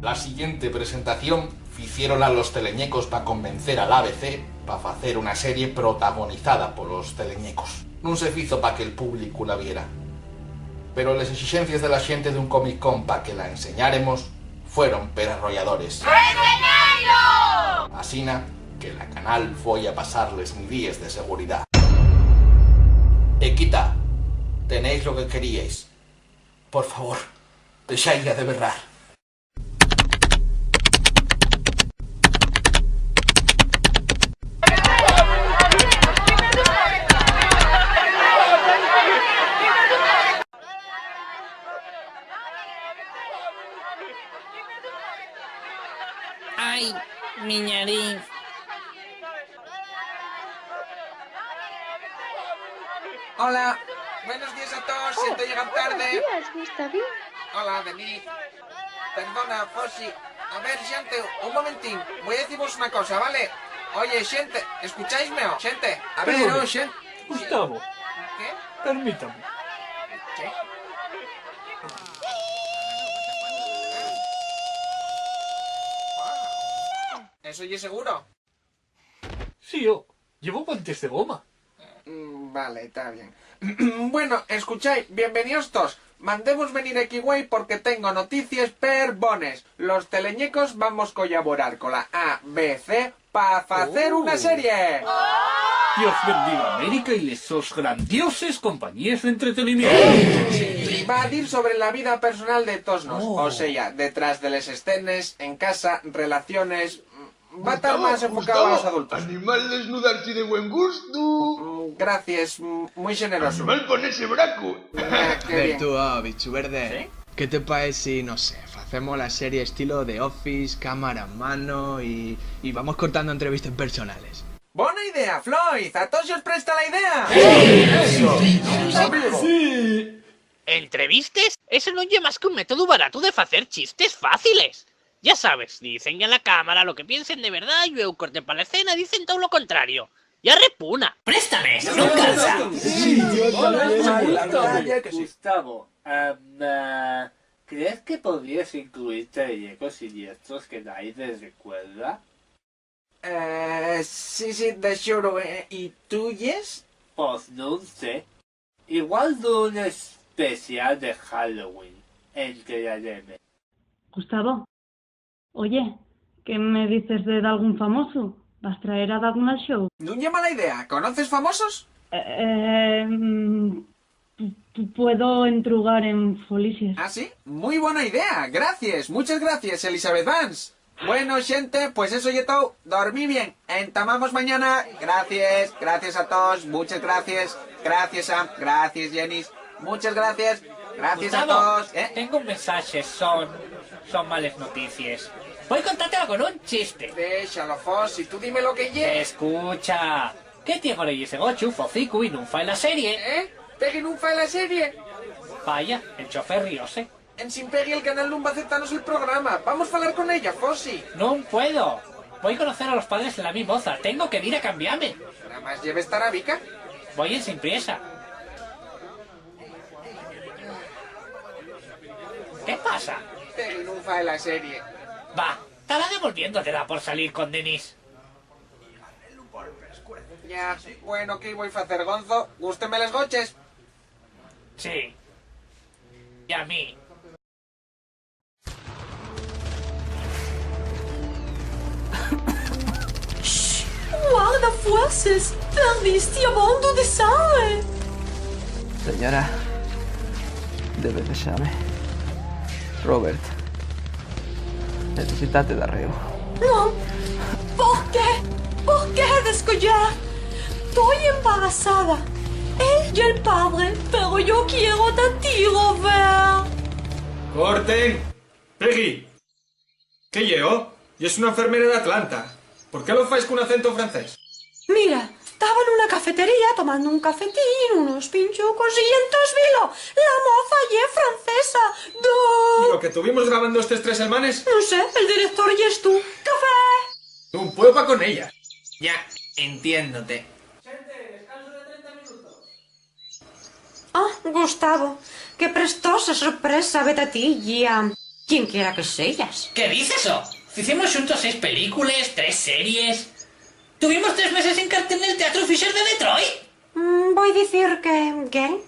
La siguiente presentación ficieronla los teleñecos para convencer al ABC para hacer una serie protagonizada por los teleñecos. Non se fizo para que el público la viera, pero las exigencias de la xente dun Comic Con para que la enseñáremos fueron perarrolladores. Asina que la canal foi a pasarles midíes de seguridad. Quita, tenéis lo que queríais. Por favor, deixailla de berrar. Ay, mi nariz. Hola, buenos días a todos, siento llegar tarde. Buenos días, Gustavín. Hola, Denise. Perdona, Fossi. A ver, gente, un momentín. Voy a deciros una cosa, ¿vale? Oye, gente, ¿escucháisme? Gente, a ver, Perdone. gente. Gustavo, ¿Qué? permítame. ¿Qué? ¿Eso ya es seguro? Sí, yo llevo guantes de goma. Vale, está bien. Bueno, escucháis, bienvenidos todos. Mandemos venir aquí, güey, porque tengo noticias perbones. Los teleñecos vamos a colaborar con la ABC para hacer una serie. Dios bendiga América y esos grandioses compañías de entretenimiento. Y va a ir sobre la vida personal de todos nos. O sea, detrás de las escenas, en casa, relaciones. Va a estar más enfocado a los adultos. Animal desnudarse de buen gusto. Gracias, muy generoso. Animal ponerse braco. Qué bien. Tú, bicho verde, ¿qué te parece si, no sé, hacemos la serie estilo The Office, cámara en mano y vamos cortando entrevistas personales? Buena idea, Floyd. A todos os presta la idea. ¿Entrevistes? Eso non lle más que un método barato de facer chistes fáciles. Ya sabes, dicen a la cámara lo que piensen de verdad y luego corten para la escena y dicen todo lo contrario. Ya repuna. ¡Préstame! ¡No cansa! Gustavo, ¿crees que podrías incluir teleñecos siniestros que nadie les recuerda? Sí, de seguro. ¿Y tú, Yes? Pues no sé. Igual de un especial de Halloween. Enterareme. Gustavo, oye, ¿qué me dices de algún famoso? ¿Vas a traer a algún al show? No es mala idea. ¿Conoces famosos? Puedo entrugar en Folisies. ¿Ah, sí? Muy buena idea. Gracias. Muchas gracias, Elizabeth Vance. Bueno, gente, pues eso ya todo. Dormí bien. Entamamos mañana. Gracias. Gracias a todos. Muchas gracias. Gracias, Sam. Gracias, Jenny. Muchas gracias. Gracias Gustavo, a todos. tengo un mensaje, son malas noticias. Voy a contártelo con un chiste. Déjalo, Fossi. Tú dime lo que lleves. Escucha, ¿qué tiene ley ese gochu, focico y non fa la serie? Pegui non fa la serie. Vaya, el chofer riose. En Simpegui el canal non va a aceptarnos el programa. Vamos a hablar con ella, Fossi. No puedo. Voy a conocer a los padres de la mi moza. Tengo que ir a cambiarme. Nada más lleves tarabica. Voy sin prisa. ¿Qué pasa? Pegui non fa la serie. Va, estará devolviéndotela por salir con Denise. Ya, bueno, ¿qué voy a hacer, Gonzo? Gústeme los goches. Sí. Y a mí. Guarda fuerzas, perdiste a bando de sangre. Señora, debe besarme. Robert, necesitate de arreo. No, ¿por qué? ¿Por qué descollar? Estoy embarazada. Él y el padre, pero yo quiero a ti, Robert. ¡Corten! ¡Peggy! ¿Qué llevo? Y es una enfermera de Atlanta. ¿Por qué lo fais con un acento francés? Mira, estaba en una cafetería tomando un cafetín, unos pinchucos y entonces vilo. La moza y es francesa. ¿Y lo que tuvimos grabando estos 3 semanas? No sé, el director y es tú. ¡Café! Un puedo pa' con ella. Ya, entiéndote. Ah, Gustavo, qué prestosa sorpresa, vete a ti, ya. quien quiera que seas. ¿Qué dices eso? Hicimos juntos 6 películas, 3 series. Tuvimos 3 meses en cartel en el Teatro Fisher de Detroit. Voy a decir que... ¿Qué?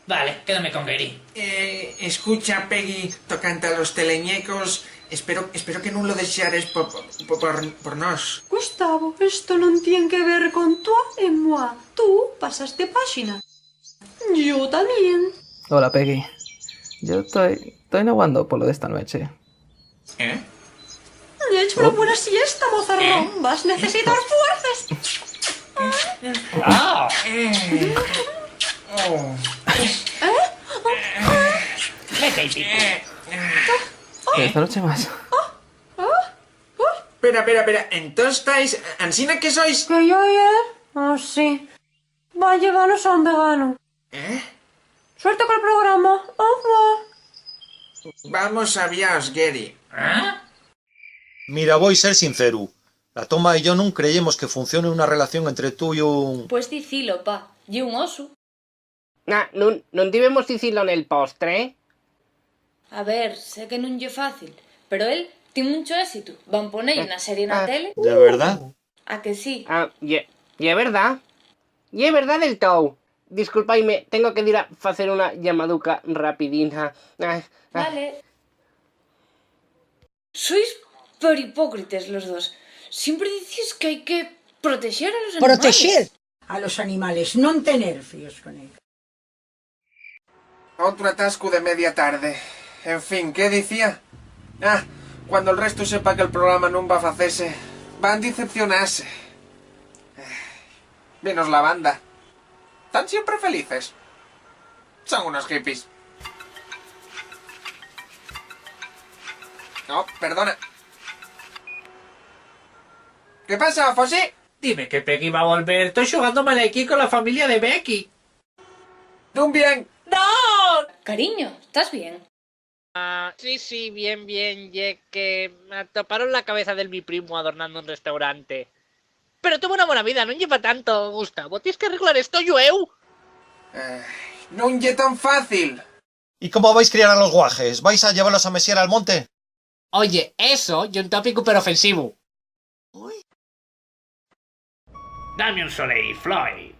Vale, quédame con Gary. Escucha, Peggy, tocante a los teleñecos, espero que no lo deseares por nos. Gustavo, esto no tiene que ver con toi y moi. Tú pasaste página. Yo también. Hola, Peggy. Yo estoy aguando por lo de esta noche. ¿Eh? He hecho una buena siesta, mozarrón. Vas a necesitar fuerzas. ¡Ah! Vete, pico. Esta noche más. Espera, ¿entonces estáis... ¿Ansina que sois? ¿Que yo y él? Oh, sí. Va a llevarnos a un vegano. ¿Eh? Suerte con el programa. Vamos a vías, Gary. Mira, voy a ser sincero. La Toma y yo no creemos que funcione una relación entre tú y un... Pues dicilo, pa. Y un oso. Non debemos dicilo en el postre. A ver, sé que non lle fácil, pero él tiene mucho éxito. Van poner una serie na tele. ¿De verdad? A que sí. Y é verdad. Y é verdad del todo. Disculpaime, tengo que ir a hacer una llamaduca rapidina. Vale. Sois pero hipócritas los dos. Siempre decís que hay que proteger a los animales. Proteger a los animales, non tener fíos con él. Otro atasco de media tarde. En fin, ¿qué decía? Cuando el resto sepa que el programa no va a hacerse, van a decepcionarse. Menos la banda. Están siempre felices. Son unos hippies. No, perdona. ¿Qué pasa, Fossi? Dime que Peggy va a volver. Estoy jugando aquí con la familia de Becky. ¡Tú bien! ¡No! Cariño, ¿estás bien? Sí, bien, y que me toparon la cabeza del mi primo adornando un restaurante. Pero tuvo una buena vida, no lleva tanto, Gustavo. Tienes que arreglar esto, yo. No es tan fácil. ¿Y cómo vais a criar a los guajes? ¿Vais a llevarlos a mesiar al monte? Oye, eso y un tópico pero ofensivo. Dame un Soleil, Floyd.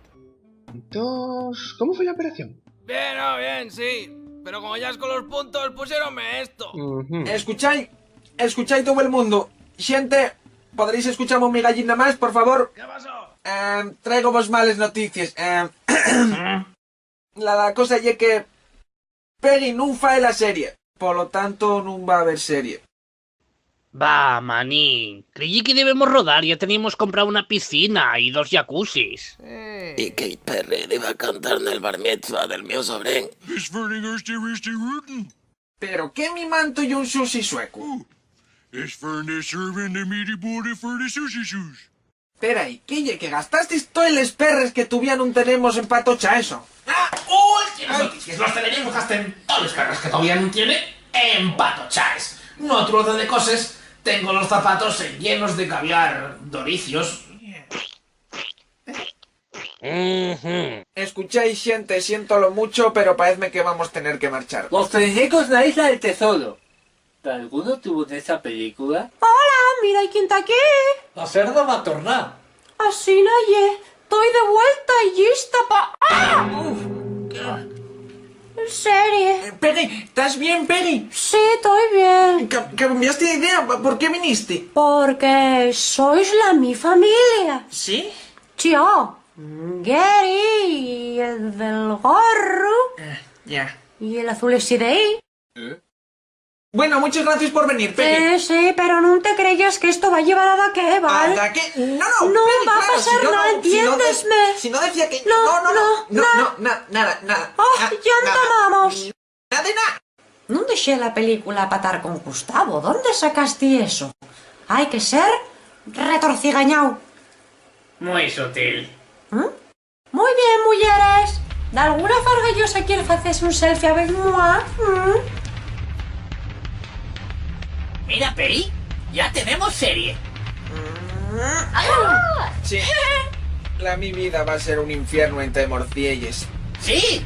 Entonces, ¿cómo fue la operación? Bien, sí. Pero como ya es con los puntos, pusiéronme esto. Escucháis todo el mundo. Gente, ¿podréis escucharme mi gallina más, por favor? ¿Qué pasó? Traigo vos males noticias. La cosa es que Peggy no fae la serie. Por lo tanto, no va a haber serie. Va, manín. Creí que debemos rodar. Ya teníamos comprado una piscina y 2 jacuzzis. Y Kate Perry le va a cantar en el bar mitzvah del mío sobrino. ¿Pero qué mi manto y un sushi sueco? Espera, ¿y qué? ¿Que gastasteis todos los perres que tuvieron tenemos en Patocha eso? Noticias. Los teleñecos gasten todos los perros que todavía no tiene en patochais. No otro orden de cosas. Tengo los zapatos llenos de caviar doricios. Escucháis, gente, siéntolo mucho, pero parece que vamos a tener que marchar. Los teleñecos de la Isla del Tesoro. ¿Alguno tuvo en esa película? Hola, mira quién está aquí. La cerda va a tornar. Así naye. Estoy de vuelta y lista ¿En serio? Peggy, ¿estás bien, Peggy? Sí, estoy bien. ¿Cambiaste de idea? ¿Por qué viniste? Porque sois mi familia. ¿Sí? Yo, Gary, y el del gorro. Ya. Y el azul es de ahí. Bueno, muchas gracias por venir, Peggy. Sí, pero no te creas que esto va a llevar a qué, ¿vale? ¿A qué? No, No Peggy, va a claro, pasar si yo nada, no- ¿entiendesme? Si no decía que... No, nada. Ya tomamos. Nada. No dejé la película a patar con Gustavo. ¿Dónde sacaste eso? Hay que ser retorcigañao. Muy sutil. Muy bien, mujeres. ¿De alguna fargallosa quiere hacerse un selfie avec moi? Mira, Peri, ya tenemos serie. Sí. Mi vida va a ser un infierno entre morcielles. Sí,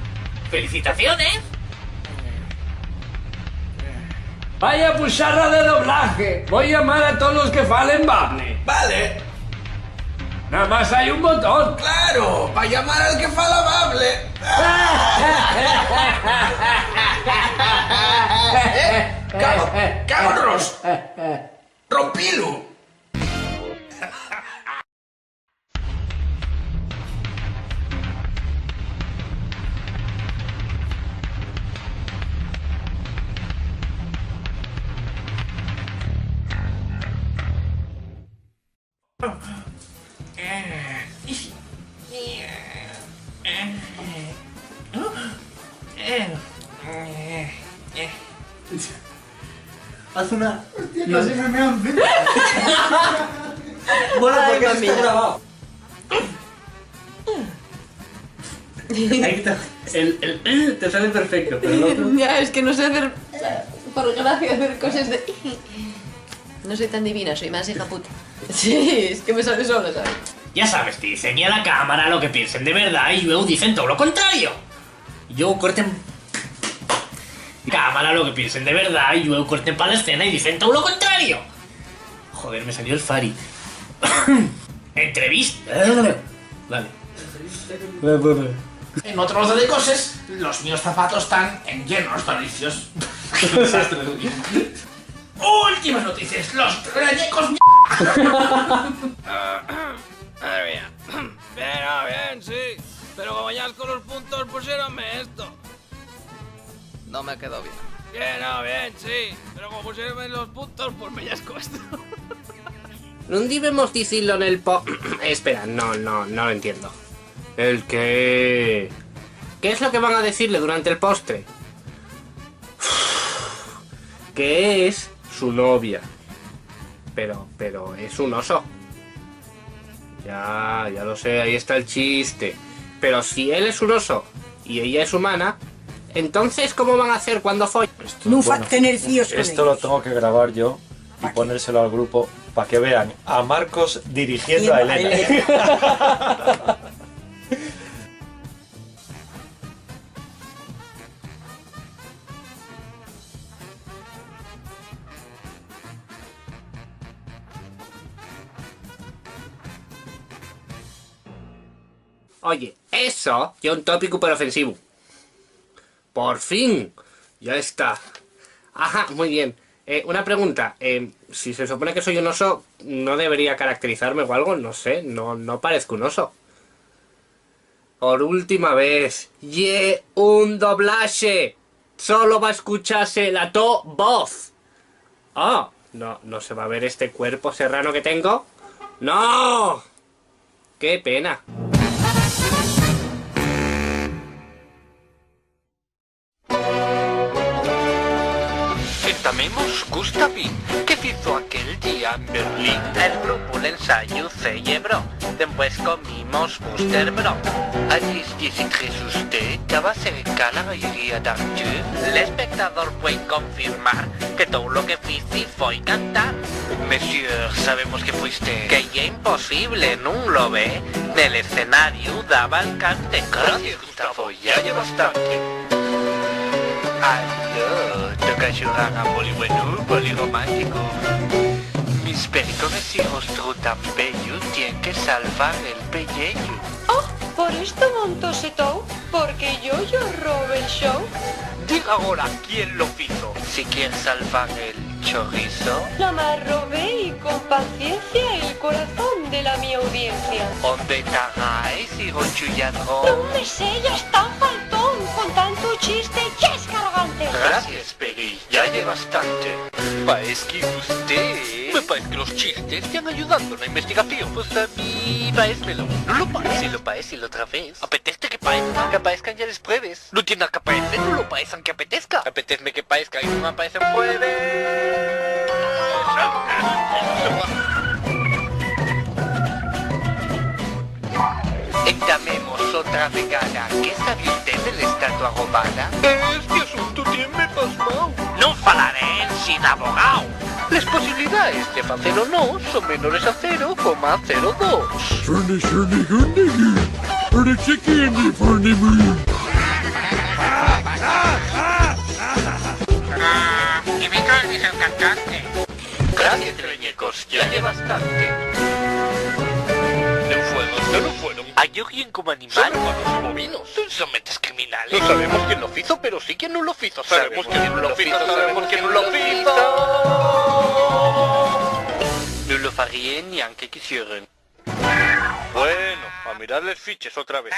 felicitaciones. Vaya puxarra de doblaje. Voy a llamar a todos los que falen bable. Vale. Nada más hay un botón. Claro, para llamar al que fala bable. ¡Cabros! ¡Rompilo! Haz una... Hostia, No. casi me mean frente. Bueno, Ay, porque mamita. está grabado. Ahí está. El te sale perfecto, pero el otro... Ya, es que no sé hacer... Por gracia hacer cosas de... No soy tan divina, soy más hija puta. Sí, es que me sale sola, ¿sabes? Ya sabes, dicen y a la cámara lo que piensen de verdad y luego dicen todo lo contrario. Y luego corten... Cámara lo que piensen de verdad y luego corten para la escena y dicen todo lo contrario. Joder, me salió el Fari. Entrevista. Vale. En otro orden de cosas, los míos zapatos están en llenos de vicios. Qué desastre. Últimas noticias, los teleñecos. Madre mía. Bien, sí. Pero como ya con los puntos, pusiéronme esto. No me quedó bien. Bien, sí. Pero como pusieronme los puntos, pues me llasco esto. No debemos decirlo en el Espera, no lo entiendo. ¿El qué? ¿Qué es lo que van a decirle durante el postre? Que es su novia. Pero es un oso. Ya lo sé, ahí está el chiste. Pero si él es un oso y ella es humana, entonces ¿cómo van a hacer cuando follen? No tener fíos con Esto lo tengo que grabar yo y ponérselo al grupo para que vean a Marcos dirigiendo a Elena. Oye, eso ya un tópico pero ofensivo. Por fin, ya está. Ajá, muy bien. Una pregunta, si se supone que soy un oso, ¿no debería caracterizarme o algo? No sé, no parezco un oso. Por última vez, un doblaje. Solo va a escucharse la voz. Oh, no se va a ver este cuerpo serrano que tengo. ¡No! ¡Qué pena! Tamemos Gustavi, ¿qué hizo aquel día en Berlín? El grupo el ensayo celebró, después comimos Busterbro. Allí es usted estaba cerca la galería d'Arthur. El espectador puede confirmar que todo lo que fuiste fue cantar. Monsieur, sabemos que fuiste. Que ya imposible, ¿no lo ve? En el escenario daba el cante. Gracias, Gustavo, ya llevas bastante. Adiós, toca jugar a polibueno, poliromántico. Mis pericones y rostro tan bello tienen que salvar el pellejo. Oh, por esto montó Setou, porque yo robé el show. Diga ahora quién lo hizo. Si quieres salvar el chorizo. La más robé y con paciencia el corazón de la mi audiencia. ¿Dónde estarás y rochulladrón? No me sé, ya está faltón, con tanto chiste ya es cargante. Gracias, Peggy, ya lleva bastante. Parece que usted... Me parece que los chistes están ayudando en la investigación. Pues a mí, paézmelo. No lo parece. Si lo parece otra vez. Apetece que parezca. Que aparezcan ya las pruebas. No tiene nada que aparecer, no lo parezcan que apetezca. Apetezme que parezca y no aparecen pruebas. Examinemos otra vegana. ¿Qué sabe usted de la estatua robada? Este asunto tiene pasmao. No falaré sin abogado. Las posibilidades de hacer o no son menores a 0,02. duele bastante. No lo fueron. ¿Hay alguien como animal? Son humanos bovinos. Son mentes criminales. No sabemos quién lo hizo, pero sí quién no lo hizo. Sabemos quién no lo hizo. Sabemos quién no lo hizo. No lo farían ni aunque quisieran. Bueno, a mirar les fiches otra vez.